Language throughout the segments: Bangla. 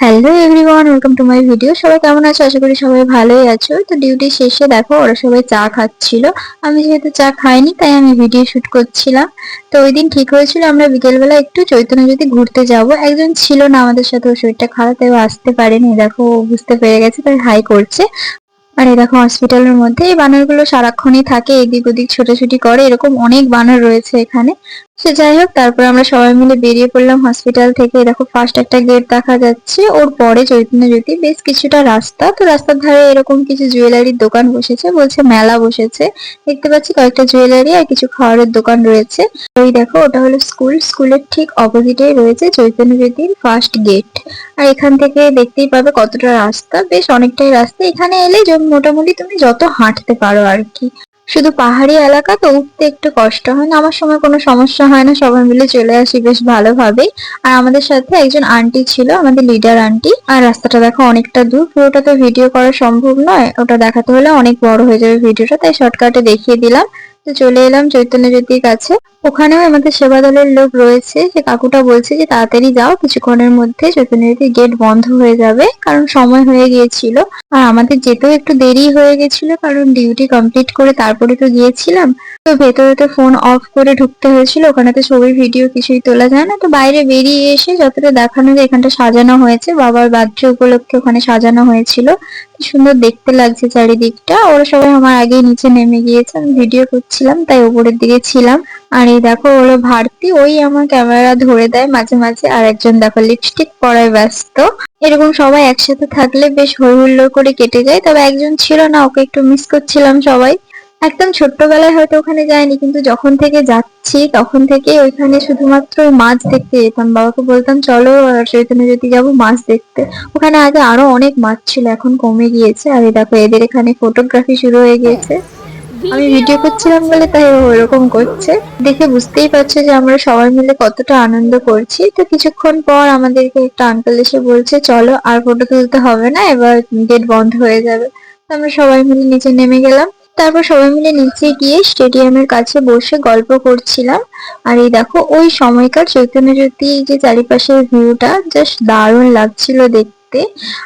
Hello everyone, welcome to my video. সবাই কেমন আছো? আশা করি সবাই ভালোই আছো। তো ডিউটি শেষে দেখো ওরা সবাই চা খাচ্ছিল। আমি যেহেতু চা খাইনি তাই আমি ভিডিও শুট করছিলাম। তো ওই দিন ঠিক হয়েছিল আমরা বিকেলবেলা একটু চৈতন্য যদি ঘুরতে যাব। একজন ছিল না আমাদের সাথে, ওর শরীরটা খারাপ তাই ও আসতে পারেনি। দেখো ও বুঝতে পেরে গেছে তাই হাই করছে। আর এই দেখো হসপিটালের মধ্যে এই বানরগুলো সারাক্ষণই থাকে, এদিক ওদিক ছোটাছুটি করে, এরকম অনেক বানর রয়েছে এখানে। সে যাই হোক, তারপর আমরা সবাই মিলে বেরিয়ে পড়লাম হসপিটাল থেকে। দেখো ফার্স্ট একটা গেট দেখা যাচ্ছে, ওর পরে চৈতন্য জ্যোতি, বেশ কিছুটা রাস্তা। তো রাস্তার ধারে এরকম কিছু জুয়েলারির দোকান বসেছে, বলছে মেলা বসেছে। দেখতে পাচ্ছি কয়েকটা জুয়েলারি আর কিছু খাবারের দোকান রয়েছে। ওই দেখো ওটা হলো স্কুল, স্কুলের ঠিক অপোজিটেই রয়েছে চৈতন্য জ্যোতির ফার্স্ট গেট। আর এখান থেকে দেখতেই পাবে কতটা রাস্তা, বেশ অনেকটাই রাস্তা। এখানে এলে মোটামুটি তুমি যত হাঁটতে পারো আর কি। শুধু পাহাড়ি এলাকা তো, উঠতে একটু কষ্ট হয় না। আমার সময় কোনো সমস্যা হয় না, সবাই মিলে চলে আসি বেশ ভালোভাবেই। আর আমাদের সাথে একজন আন্টি ছিল, আমাদের লিডার আন্টি। আর রাস্তাটা দেখো অনেকটা দূর, পুরোটা তো ভিডিও করা সম্ভব নয়, ওটা দেখাতে হলে অনেক বড় হয়ে যাবে ভিডিওটা, তাই শর্টকাটে দেখিয়ে দিলাম। তো চলে এলাম চৈতন্য জ্যোতির কাছে। ওখানেও আমাদের সেবা দলের লোক রয়েছে। সে কাকুটা বলছে যে তাড়াতাড়ি যাও, কিছুক্ষণের মধ্যে চৈতন্য জ্যোতির গেট বন্ধ হয়ে যাবে, কারণ সময় হয়ে গিয়েছিল। আর আমাদের যেতেও একটু দেরি হয়ে গেছিল, কারণ ডিউটি কমপ্লিট করে তারপরে তো গিয়েছিলাম। তো ভেতরে তো ফোন অফ করে ঢুকতে হয়েছিল, ওখানে তো ছবি ভিডিও কিছুই তোলা যায় না। তো বাইরে বেরিয়ে এসে যতটা দেখানো যায় এখানটা সাজানো হয়েছে, বাবার বার্থডে উপলক্ষে ওখানে সাজানো হয়েছিল। কি সুন্দর দেখতে লাগছে চারিদিকটা। ওরা সবাই আমার আগে নিচে নেমে গিয়েছে, আমি ভিডিও করছিলাম তাই উপরের দিকে ছিলাম। আর এই দেখো হলো ভারতী, ওই আমার ক্যামেরা ধরে দেয় মাঝে মাঝে। আর একজন দেখো লিপস্টিক পরায় ব্যস্ত। এরকম সবাই একসাথে থাকলে বেশ হই হুল্লোড় করে কেটে যায়। তবে একজন ছিল না, ওকে একটু মিস করছিলাম সবাই। একদম ছোট্টবেলায় হয়তো ওখানে যাইনি, কিন্তু যখন থেকে যাচ্ছি তখন থেকে ওইখানে শুধুমাত্র ওই মাছ দেখতে যেতাম। বাবাকে বলতাম চলো চৈতন্য জ্যোতি যাবো মাছ দেখতে। ওখানে আগে আরো অনেক মাছ ছিল, এখন কমে গিয়েছে। আর এই দেখো এদের এখানে ফটোগ্রাফি শুরু হয়ে গিয়েছে। আমি ভিডিও করছিলাম বলে তাই ও ওরকম করছে। দেখে বুঝতেই পারছো যে আমরা সবাই মিলে কতটা আনন্দ করছি। তো কিছুক্ষণ পর আমাদেরকে একটা আঙ্কেল এসে বলছে চলো আর ফটো তুলতে হবে না, এবার গেট বন্ধ হয়ে যাবে। তো আমরা সবাই মিলে নিচে নেমে গেলাম। তারপর সবাই মিলে নিচে গিয়ে স্টেডিয়ামের কাছে বসে গল্প করছিলাম। আর এই দেখো ওই সময়কার চৈতন্য জ্যোতি, যে চারিপাশের ভিউটা জাস্ট দারুণ লাগছিল দেখতে।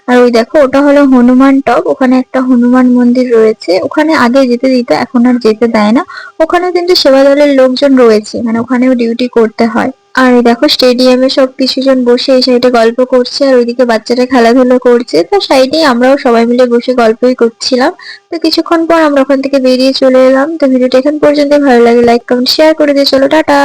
আর ওই দেখো ওটা হলো হনুমান টপ, ওখানে একটা হনুমান মন্দির রয়েছে। ওখানে আগে যেতে দিত, এখন আর যেতে দেয় না। ওখানেও কিন্তু সেবা দলের লোকজন রয়েছে, মানে ওখানেও ডিউটি করতে হয়। আর এই দেখো স্টেডিয়ামে সব কিছু জন বসে এই সাইডে গল্প করছে, আর ওইদিকে বাচ্চারা খেলাধুলো করছে। তো সাইডেই আমরাও সবাই মিলে বসে গল্পই করছিলাম। তো কিছুক্ষণ পর আমরা ওখান থেকে বেরিয়ে চলে এলাম। তো ভিডিওটা এখান পর্যন্ত, ভালো লাগে লাইক কমেন্ট শেয়ার করে দিয়ে চলো, টাটা।